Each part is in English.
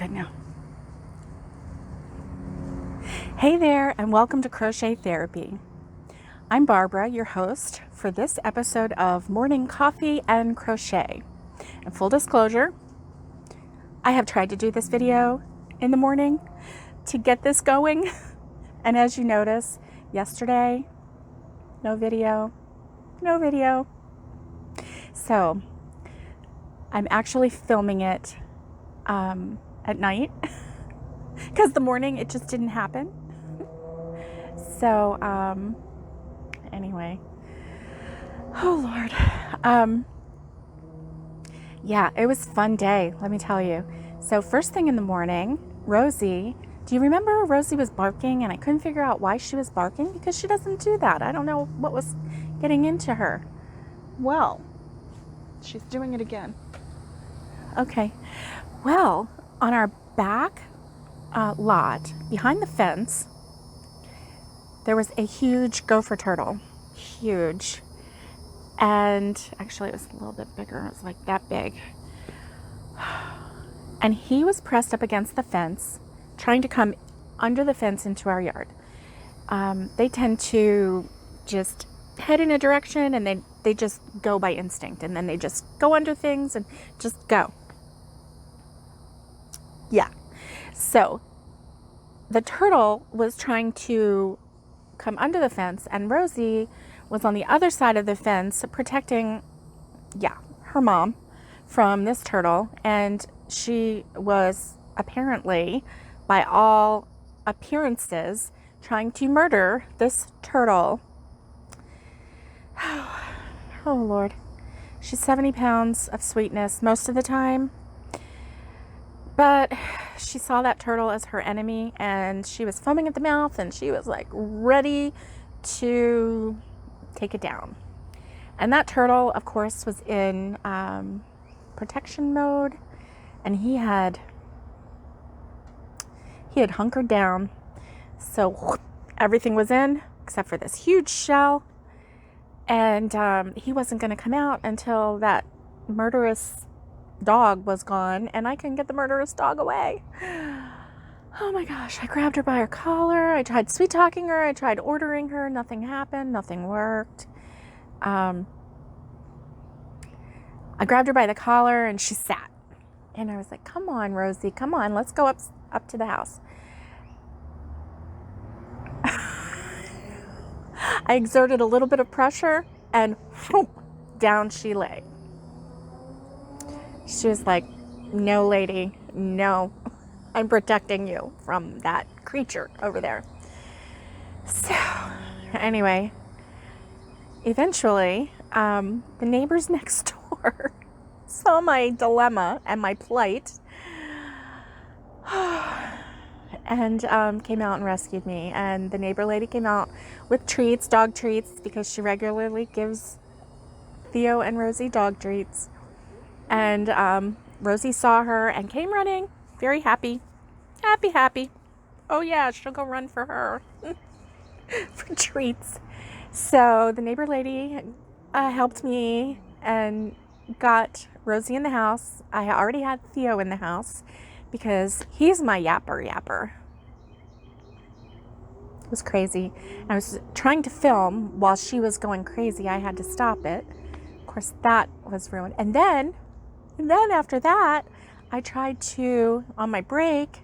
good now. Hey there, and welcome to Crochet Therapy. I'm Barbara, your host for this episode of Morning Coffee and Crochet. And full disclosure, I have tried to do this video in the morning to get this going. And as you notice, yesterday, no video. So I'm actually filming it at night because the morning it just didn't happen. So anyway, oh Lord, yeah, it was a fun day, let me tell you. So first thing in the morning, Rosie, do you remember Rosie was barking and I couldn't figure out why she was barking? Because she doesn't do that. I don't know what was getting into her. Well, she's doing it again. Okay. Well, on our back lot, behind the fence, there was a huge gopher turtle. Huge. And actually it was a little bit bigger. It was like that big. And he was pressed up against the fence, trying to come under the fence into our yard. They tend to just head in a direction and they just go by instinct. And then they just go under things and just go. Yeah. So the turtle was trying to come under the fence, and Rosie was on the other side of the fence protecting, her mom from this turtle. And she was apparently, by all appearances, trying to murder this turtle. Oh Lord. She's 70 pounds of sweetness most of the time. But she saw that turtle as her enemy, and she was foaming at the mouth, and she was like ready to take it down. And that turtle, of course, was in protection mode, and he had hunkered down. So everything was in except for this huge shell, and he wasn't going to come out until that murderous dog was gone, and I couldn't get the murderous dog away. Oh my gosh, I grabbed her by her collar. I tried sweet talking her. I tried ordering her. Nothing happened. Nothing worked. I grabbed her by the collar and she sat. And I was like, come on, Rosie, come on, let's go up to the house. I exerted a little bit of pressure and whoop, down she lay. She was like, no, lady, no, I'm protecting you from that creature over there. So anyway, eventually, the neighbors next door saw my dilemma and my plight and came out and rescued me. And the neighbor lady came out with treats, dog treats, because she regularly gives Theo and Rosie dog treats. And Rosie saw her and came running, very happy. Oh yeah, she'll go run for her for treats. So the neighbor lady helped me and got Rosie in the house. I already had Theo in the house because he's my yapper. It was crazy. I was trying to film while she was going crazy. I had to stop it. Of course, that was ruined. And then after that, I tried to, on my break,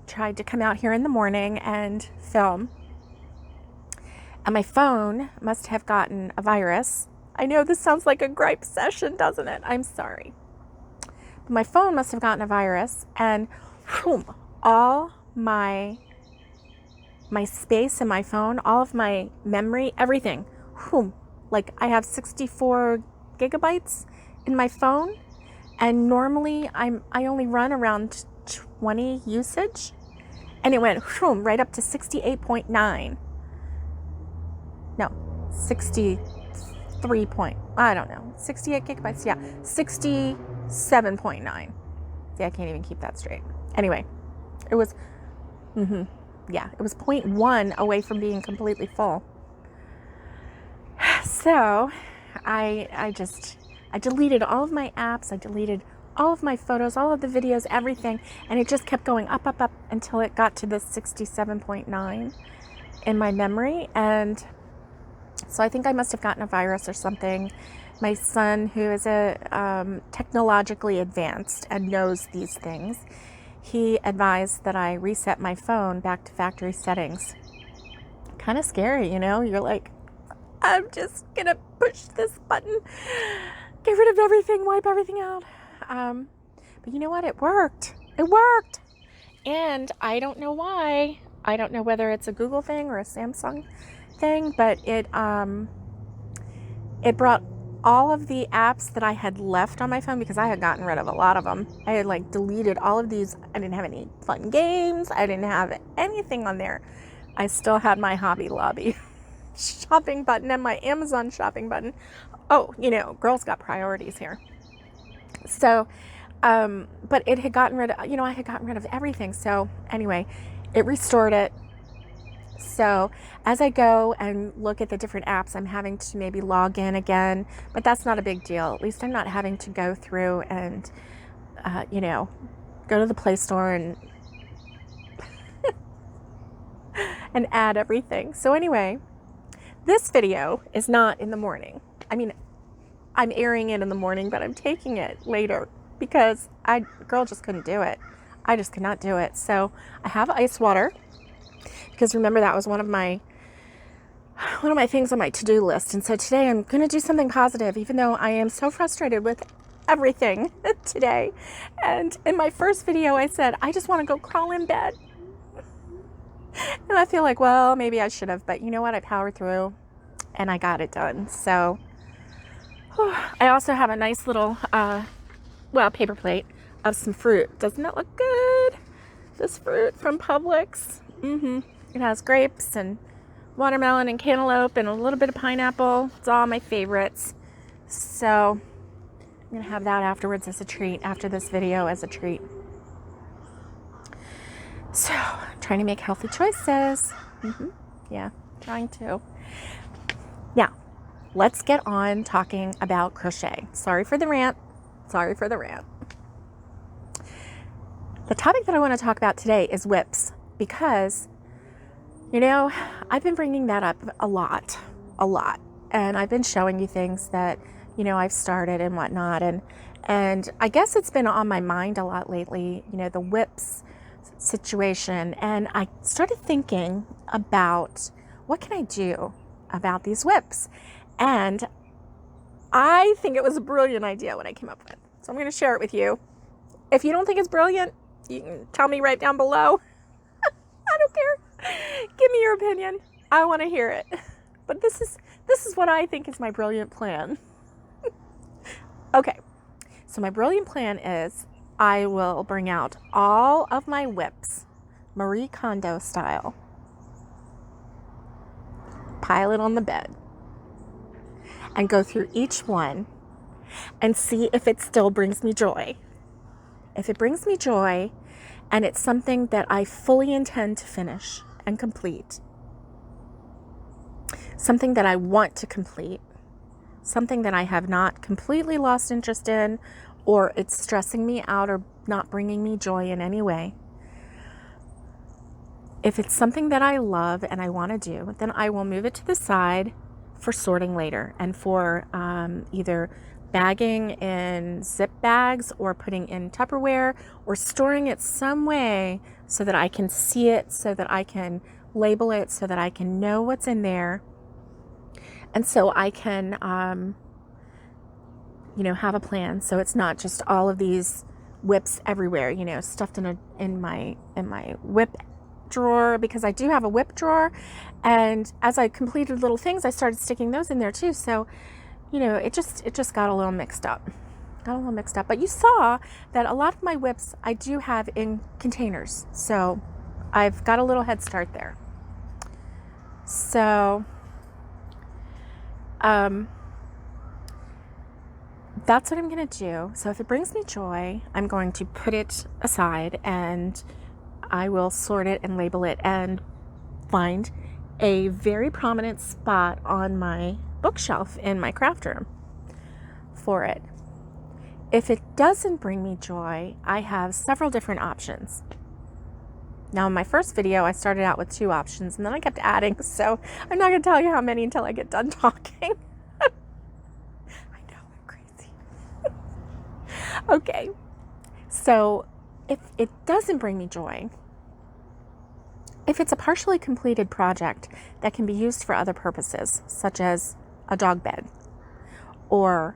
come out here in the morning and film. And my phone must have gotten a virus. I know this sounds like a gripe session, doesn't it? I'm sorry. But my phone must have gotten a virus, and all my space in my phone, all of my memory, everything, like I have 64 gigabytes in my phone. And normally I only run around 20 usage, and it went right up to 68.9. No, 63 point, I don't know, 68 gigabytes. Yeah, 67.9. See, I can't even keep that straight. Anyway, it was, it was 0.1 away from being completely full. So I deleted all of my apps. I deleted all of my photos, all of the videos, everything, and it just kept going up, up, up until it got to the 67.9 in my memory. And so I think I must have gotten a virus or something. My son, who is technologically advanced and knows these things, he advised that I reset my phone back to factory settings. Kind of scary, you know? You're like, I'm just gonna push this button, get rid of everything, wipe everything out. But you know what? It worked. It worked. And I don't know why. I don't know whether it's a Google thing or a Samsung thing, but it brought all of the apps that I had left on my phone, because I had gotten rid of a lot of them. I had like deleted all of these. I didn't have any fun games. I didn't have anything on there. I still had my Hobby Lobby shopping button and my Amazon shopping button. Oh, you know, girls got priorities here. So, but it had gotten rid of, I had gotten rid of everything. So anyway, it restored it. So as I go and look at the different apps, I'm having to maybe log in again, but that's not a big deal. At least I'm not having to go through and, go to the Play Store and and add everything. So anyway, this video is not in the morning. I mean, I'm airing it in the morning, but I'm taking it later because girl just couldn't do it. I just could not do it. So I have ice water, because remember, that was one of my things on my to-do list. And so today I'm going to do something positive, even though I am so frustrated with everything today. And in my first video, I said, I just want to go crawl in bed. And I feel like, well, maybe I should have, but you know what? I powered through and I got it done. So I also have a nice little, paper plate of some fruit. Doesn't that look good? This fruit from Publix. It has grapes and watermelon and cantaloupe and a little bit of pineapple. It's all my favorites. So I'm going to have that afterwards as a treat, after this video as a treat. So I'm trying to make healthy choices. Yeah, trying to. Now, let's get on talking about crochet. Sorry for the rant. The topic that I want to talk about today is whips, because I've been bringing that up a lot, and I've been showing you things that, I've started and whatnot, and I guess it's been on my mind a lot lately, the whips situation, and I started thinking about what can I do about these whips, and I think it was a brilliant idea what I came up with, so I'm going to share it with you. If you don't think it's brilliant, you can tell me right down below. I don't care. Give me your opinion. I want to hear it. But this is what I think is my brilliant plan. Okay. So my brilliant plan is I will bring out all of my whips, Marie Kondo style. Pile it on the bed. And go through each one and see if it still brings me joy. If it brings me joy and it's something that I fully intend to finish and complete, something that I want to complete, something that I have not completely lost interest in, or it's stressing me out or not bringing me joy in any way. If it's something that I love and I want to do, then I will move it to the side for sorting later and for either bagging in zip bags or putting in Tupperware or storing it some way so that I can see it, so that I can label it, so that I can know what's in there. And so I can, have a plan. So it's not just all of these whips everywhere, stuffed in my whip drawer, because I do have a whip drawer. And as I completed little things, I started sticking those in there too. So, it just got a little mixed up. But you saw that a lot of my whips I do have in containers. So I've got a little head start there. So that's what I'm going to do. So if it brings me joy, I'm going to put it aside and I will sort it and label it and find a very prominent spot on my bookshelf in my craft room for it. If it doesn't bring me joy, I have several different options. Now, in my first video, I started out with 2 options, and then I kept adding, so I'm not going to tell you how many until I get done talking. I know, I'm crazy. Okay, so if it doesn't bring me joy, if it's a partially completed project that can be used for other purposes, such as a dog bed, or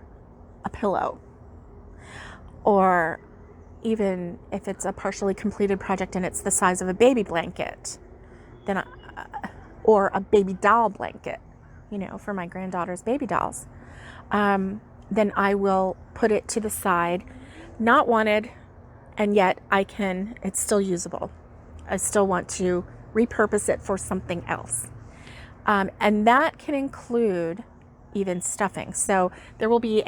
a pillow, or even if it's a partially completed project and it's the size of a baby blanket, then or a baby doll blanket, for my granddaughter's baby dolls, then I will put it to the side, not wanted, and yet it's still usable. I still want to repurpose it for something else. And that can include even stuffing. So there will be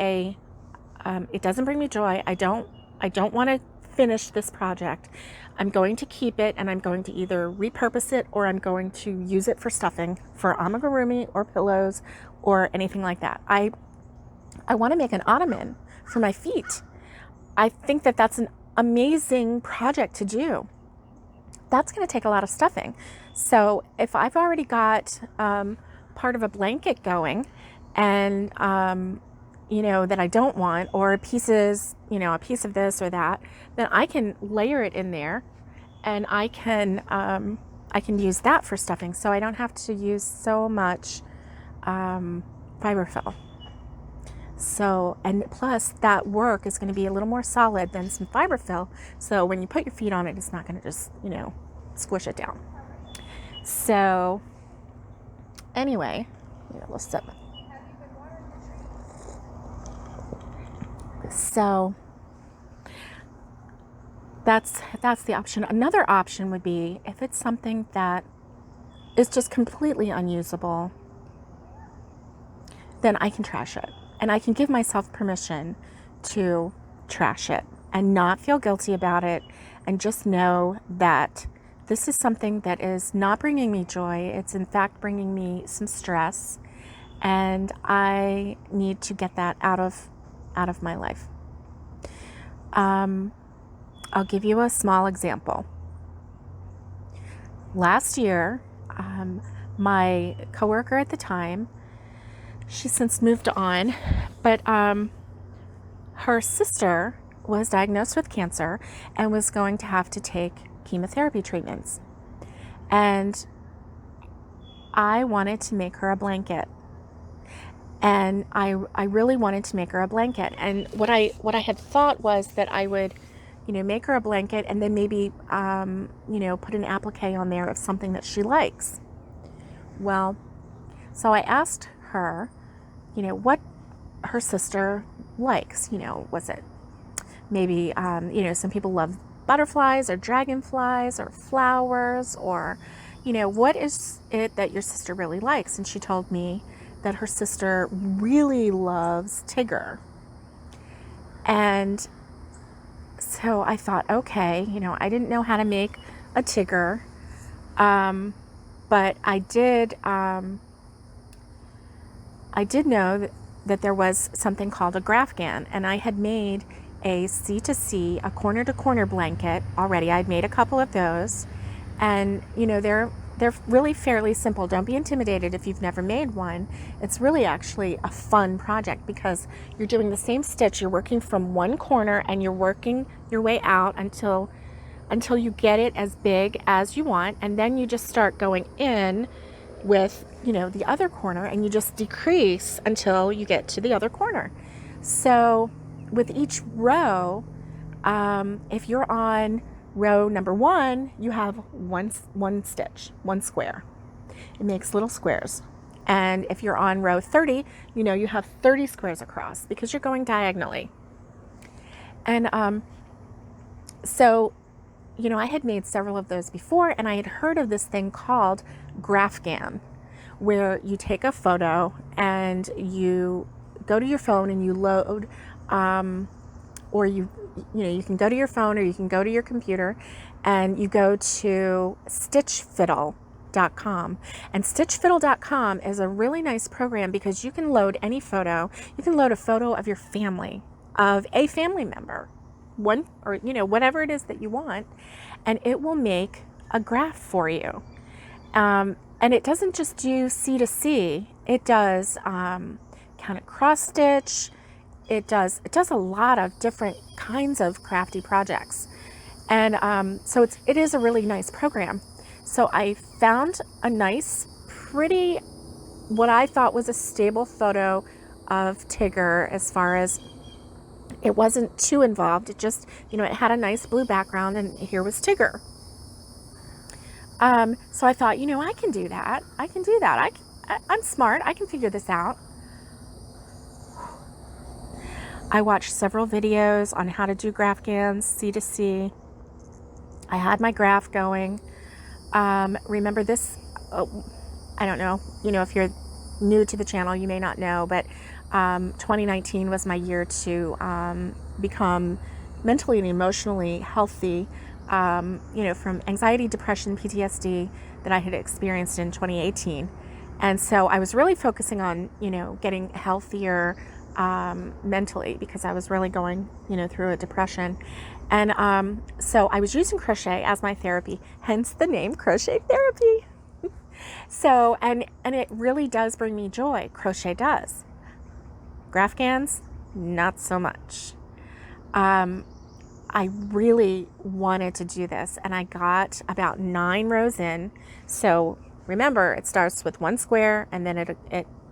it doesn't bring me joy. I don't want to finish this project. I'm going to keep it, and I'm going to either repurpose it or I'm going to use it for stuffing for amigurumi or pillows or anything like that. I want to make an ottoman for my feet. I think that that's an amazing project to do. That's going to take a lot of stuffing. So if I've already got part of a blanket going and that I don't want, or pieces, a piece of this or that, then I can layer it in there, and I can use that for stuffing, so I don't have to use so much fiberfill. So, and plus that work is going to be a little more solid than some fiberfill, so when you put your feet on it, it's not going to just, squish it down. So anyway, let's sip. So that's the option. Another option would be if it's something that is just completely unusable, then I can trash it. And I can give myself permission to trash it and not feel guilty about it, and just know that this is something that is not bringing me joy. It's in fact bringing me some stress, and I need to get that out of my life. I'll give you a small example. Last year, my coworker at the time, she's since moved on, but her sister was diagnosed with cancer and was going to have to take chemotherapy treatments. And I wanted to make her a blanket. And I really wanted to make her a blanket. And what I had thought was that I would, make her a blanket and then maybe, put an applique on there of something that she likes. Well, so I asked her, what her sister likes. Was it maybe, some people love butterflies or dragonflies or flowers, or, what is it that your sister really likes? And she told me that her sister really loves Tigger. And so I thought, okay, I didn't know how to make a Tigger, but I did know that there was something called a Grafgan, and I had made a C2C, a corner-to-corner blanket already. I'd made a couple of those, and they're really fairly simple. Don't be intimidated if you've never made one. It's really actually a fun project because you're doing the same stitch. You're working from one corner and you're working your way out until you get it as big as you want, and then you just start going in with the other corner, and you just decrease until you get to the other corner. So with each row, if you're on row number 1, you have one stitch, one square. It makes little squares. And if you're on row 30, you have 30 squares across because you're going diagonally. And so I had made several of those before, and I had heard of this thing called Grafgan, where you take a photo and you go to your phone and you load, or you can go to your phone or you can go to your computer and you go to stitchfiddle.com. And stitchfiddle.com is a really nice program because you can load any photo. You can load a photo of your family of a family member, one, or whatever it is that you want, and it will make a graph for you. And it doesn't just do C to C, it does counted cross stitch. It does a lot of different kinds of crafty projects. And so it is a really nice program. So I found a nice, pretty, what I thought was a stable photo of Tigger, as far as it wasn't too involved. It just, it had a nice blue background, and here was Tigger. So I thought, I can do that. I'm smart. I can figure this out. I watched several videos on how to do Graphgans, C to C. I had my graph going. Remember this? I don't know. If you're new to the channel, you may not know, but 2019 was my year to become mentally and emotionally healthy, from anxiety, depression, PTSD that I had experienced in 2018. And so I was really focusing on, getting healthier mentally, because I was really going, through a depression. And so I was using crochet as my therapy, hence the name Crochet Therapy. So, and it really does bring me joy. Crochet does. Graphgans, not so much. I really wanted to do this, and I got about 9 rows in. So remember, it starts with 1 square, and then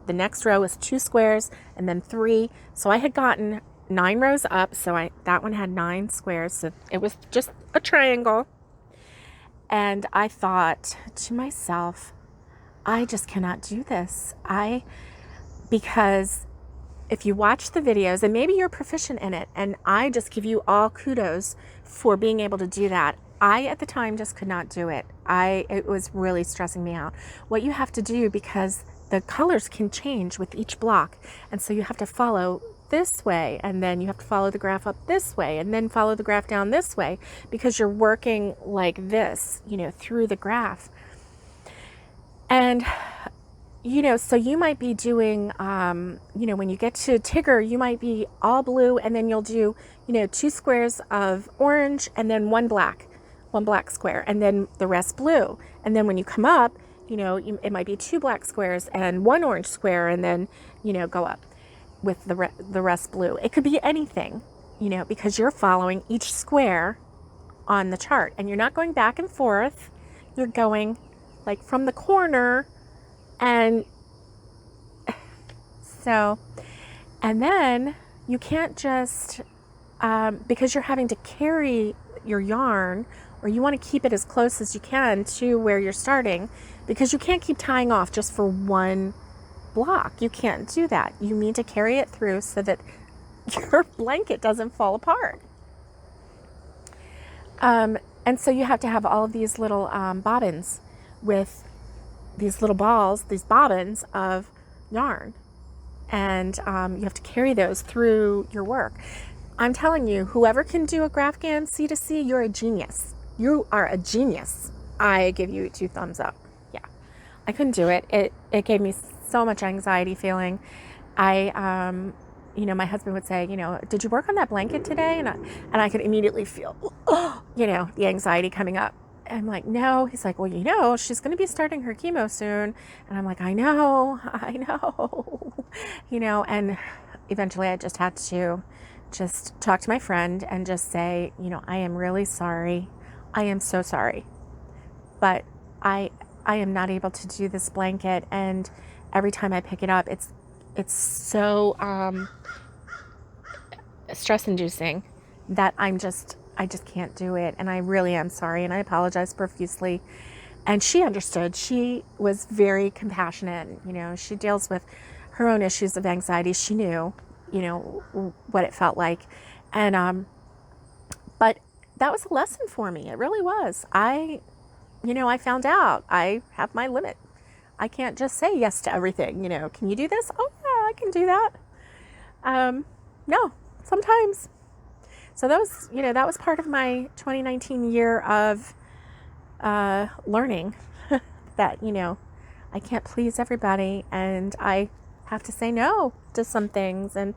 the next row is 2 squares, and then 3. So I had gotten 9 rows up, so that one had 9 squares, so it was just a triangle. And I thought to myself, I just cannot do this. Because if you watch the videos, and maybe you're proficient in it, and I just give you all kudos for being able to do that. I, at the time, just could not do it. It was really stressing me out. What you have to do, because the colors can change with each block, and so you have to follow this way, and then you have to follow the graph up this way, and then follow the graph down this way, because you're working like this, through the graph. And so you might be doing, when you get to Tigger, you might be all blue, and then you'll do, 2 squares of orange, and then one black square, and then the rest blue. And then when you come up, it might be 2 black squares and 1 orange square, and then, go up with the rest blue. It could be anything, because you're following each square on the chart, and you're not going back and forth. You're going like from the corner. And so, and then you can't just, because you're having to carry your yarn, or you want to keep it as close as you can to where you're starting, because you can't keep tying off just for one block. You can't do that. You need to carry it through so that your blanket doesn't fall apart. And so you have to have all of these little bobbins with these little balls, these bobbins of yarn, and you have to carry those through your work. I'm telling you, whoever can do a Graphgan C to C, you're a genius. You are a genius. I give you 2 thumbs up. Yeah, I couldn't do it. It gave me so much anxiety feeling. My husband would say, did you work on that blanket today? And I could immediately feel, the anxiety coming up. I'm like, no. He's like, well, she's going to be starting her chemo soon. And I'm like, I know. And eventually I just had to just talk to my friend and just say, I am really sorry. I am so sorry. But I am not able to do this blanket. And every time I pick it up, it's so stress inducing that I just can't do it. And I really am sorry. And I apologize profusely. And she understood. She was very compassionate. She deals with her own issues of anxiety. She knew, what it felt like. And, but that was a lesson for me. It really was. I found out I have my limit. I can't just say yes to everything. Can you do this? Oh yeah, I can do that. No, sometimes. So that was part of my 2019 year of learning that, I can't please everybody, and I have to say no to some things. And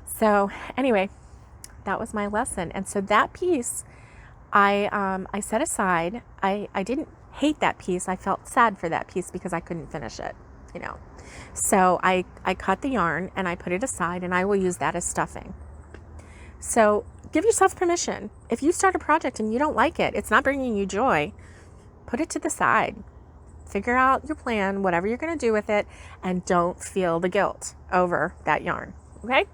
So anyway, that was my lesson. And so that piece I set aside. I didn't hate that piece. I felt sad for that piece because I couldn't finish it, you know. So I cut the yarn and I put it aside, and I will use that as stuffing. So give yourself permission. If you start a project and you don't like it, it's not bringing you joy, put it to the side. Figure out your plan, whatever you're going to do with it, and don't feel the guilt over that yarn. Okay?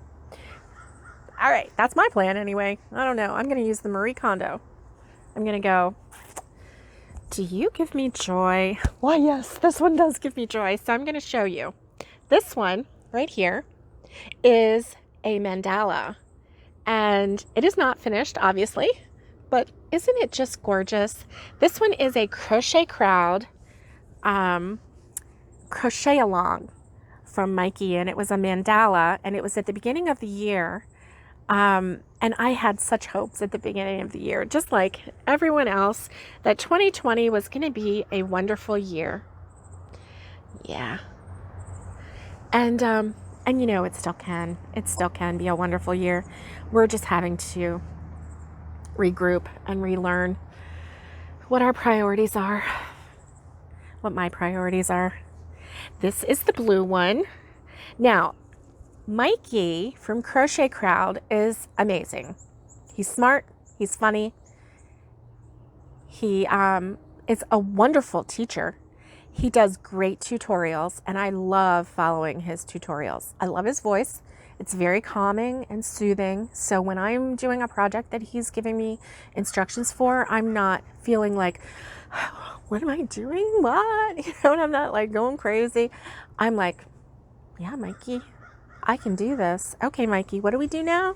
All right, that's my plan anyway. I don't know. I'm going to use the Marie Kondo. I'm going to go, do you give me joy? Why, yes, this one does give me joy. So I'm going to show you. This one right here is a mandala. And it is not finished, obviously, but isn't it just gorgeous? This one is a Crochet Crowd crochet along from Mikey, and it was a mandala, and it was at the beginning of the year. And I had such hopes at the beginning of the year, just like everyone else, that 2020 was going to be a wonderful year. Yeah. And you know, it still can be a wonderful year. We're just having to regroup and relearn what our priorities are, what my priorities are. This is the blue one. Now, Mikey from Crochet Crowd is amazing. He's smart. He's funny. He is a wonderful teacher. He does great tutorials, and I love following his tutorials. I love his voice. It's very calming and soothing. So when I'm doing a project that he's giving me instructions for, I'm not feeling like, what am I doing? What? You know, and I'm not like going crazy. I'm like, yeah, Mikey, I can do this. Okay, Mikey, what do we do now?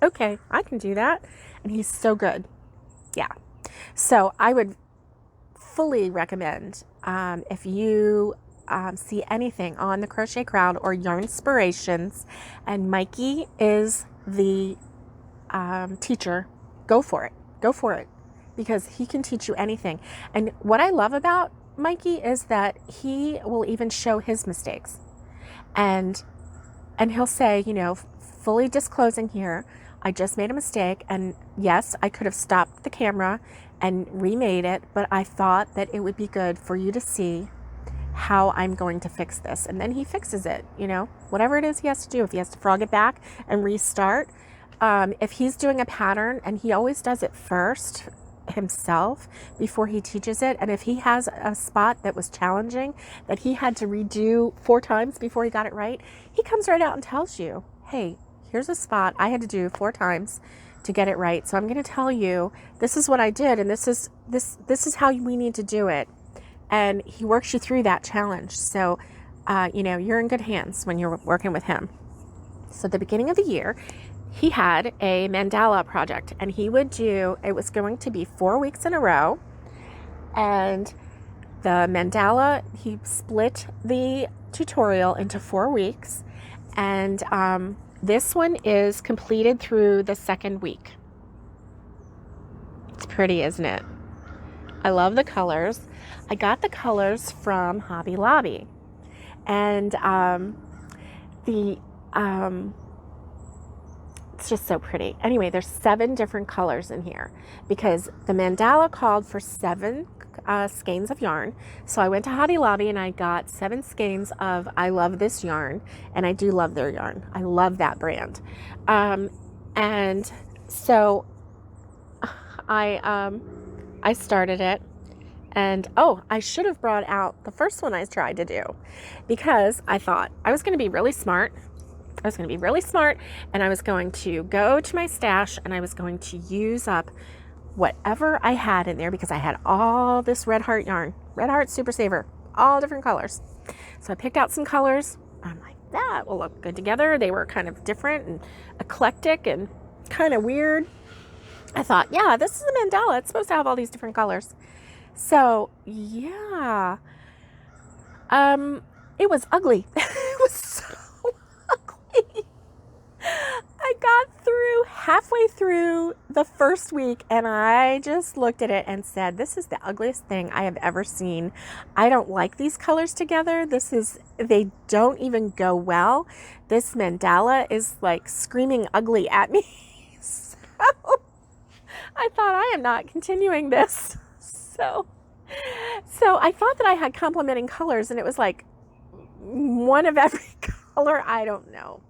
Okay, I can do that. And he's so good. Yeah. So I would fully recommend if you see anything on the Crochet Crowd or Yarnspirations, and Mikey is the teacher, go for it. Go for it, because he can teach you anything. And what I love about Mikey is that he will even show his mistakes. And he'll say, you know, fully disclosing here, I just made a mistake, and yes, I could have stopped the camera and remade it, but I thought that it would be good for you to see how I'm going to fix this. And then he fixes it, you know, whatever it is he has to do. If he has to frog it back and restart, if he's doing a pattern, and he always does it first himself before he teaches it, and if he has a spot that was challenging that he had to redo 4 times before he got it right, he comes right out and tells you, hey, here's a spot I had to do 4 times to get it right, so I'm going to tell you this is what I did, and this is how we need to do it. And he works you through that challenge. So you know, you're in good hands when you're working with him. So at the beginning of the year, he had a mandala project, and he would do, it was going to be 4 weeks in a row. And the mandala, he split the tutorial into 4 weeks. And this one is completed through the 2nd week. It's pretty, isn't it? I love the colors. I got the colors from Hobby Lobby. And it's just so pretty. Anyway, there's 7 different colors in here because the mandala called for 7 skeins of yarn. So I went to Hobby Lobby and I got 7 skeins of I Love This Yarn, and I do love their yarn. I love that brand. And so I started it. And I should have brought out the first one I tried to do, because I thought I was going to be really smart. I was going to be really smart, and I was going to go to my stash, and I was going to use up whatever I had in there, because I had all this Red Heart yarn, Red Heart Super Saver, all different colors. So I picked out some colors. I'm like, that will look good together. They were kind of different and eclectic and kind of weird. I thought, yeah, this is a mandala. It's supposed to have all these different colors. So yeah, it was ugly. It was so ugly. I got through halfway through the first week and I just looked at it and said, this is the ugliest thing I have ever seen. I don't like these colors together. They don't even go well. This mandala is like screaming ugly at me. So I thought, I am not continuing this. So I thought that I had complementing colors and it was like one of every color. I don't know.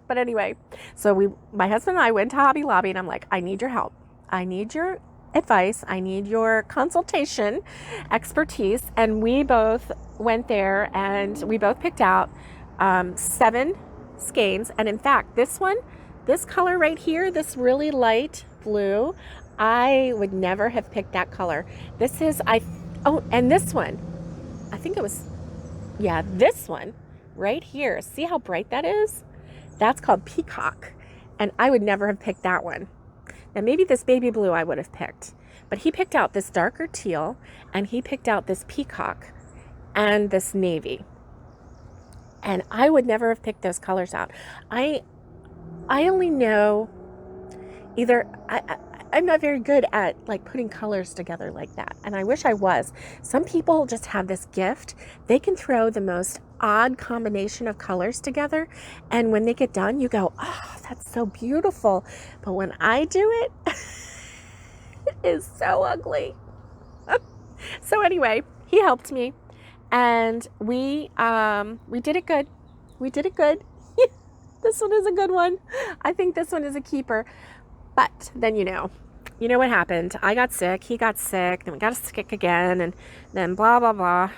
But anyway, so my husband and I went to Hobby Lobby and I'm like, I need your help. I need your advice. I need your consultation, expertise. And we both went there and we both picked out 7 skeins. And in fact, this color right here, this really light blue, I would never have picked that color. And this one, I think it was, yeah, this one right here. See how bright that is? That's called Peacock. And I would never have picked that one. Now maybe this baby blue I would have picked. But he picked out this darker teal and he picked out this Peacock and this navy. And I would never have picked those colors out. I only know I'm not very good at like putting colors together like that. And I wish I was. Some people just have this gift. They can throw the most odd combination of colors together. And when they get done, you go, oh, that's so beautiful. But when I do it, it is so ugly. So anyway, he helped me and we did it good. We did it good. This one is a good one. I think this one is a keeper. But then, you know what happened. I got sick. He got sick. Then we got sick again. And then blah, blah, blah.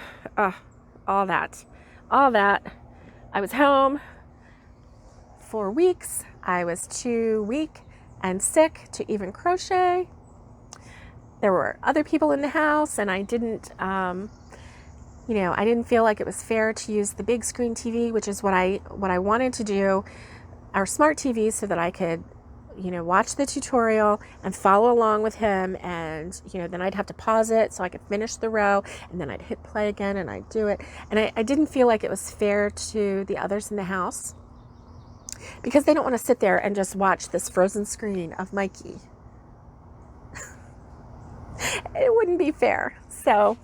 All that. I was home 4 weeks. I was too weak and sick to even crochet. There were other people in the house and I didn't feel like it was fair to use the big screen TV, which is what I wanted to do, our smart TV, so that I could watch the tutorial and follow along with him. And, then I'd have to pause it so I could finish the row and then I'd hit play again and I'd do it. And I didn't feel like it was fair to the others in the house because they don't want to sit there and just watch this frozen screen of Mikey. It wouldn't be fair. So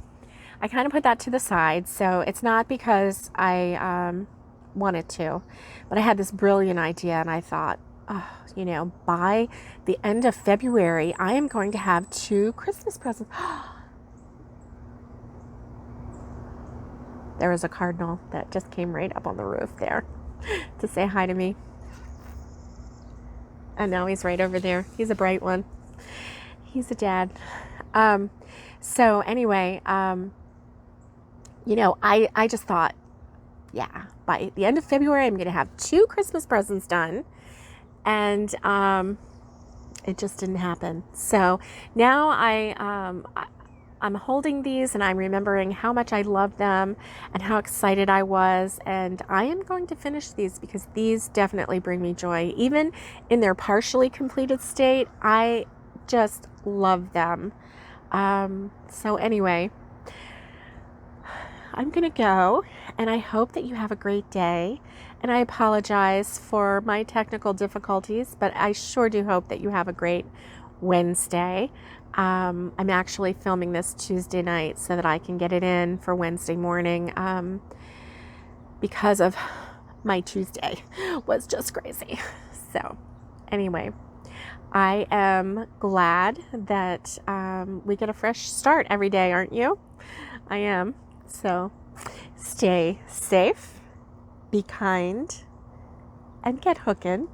I kind of put that to the side. So it's not because I wanted to, but I had this brilliant idea and I thought, by the end of February, I am going to have 2 Christmas presents. There was a cardinal that just came right up on the roof there to say hi to me. And now he's right over there. He's a bright one. He's a dad. So anyway, I just thought, yeah, by the end of February, I'm going to have 2 Christmas presents done. And it just didn't happen. So now I'm holding these and I'm remembering how much I loved them and how excited I was. And I am going to finish these because these definitely bring me joy. Even in their partially completed state, I just love them. So anyway, I'm going to go and I hope that you have a great day. And I apologize for my technical difficulties, but I sure do hope that you have a great Wednesday. I'm actually filming this Tuesday night so that I can get it in for Wednesday morning because of my Tuesday was just crazy. So anyway, I am glad that we get a fresh start every day, aren't you? I am. So stay safe. Be kind and get hooking.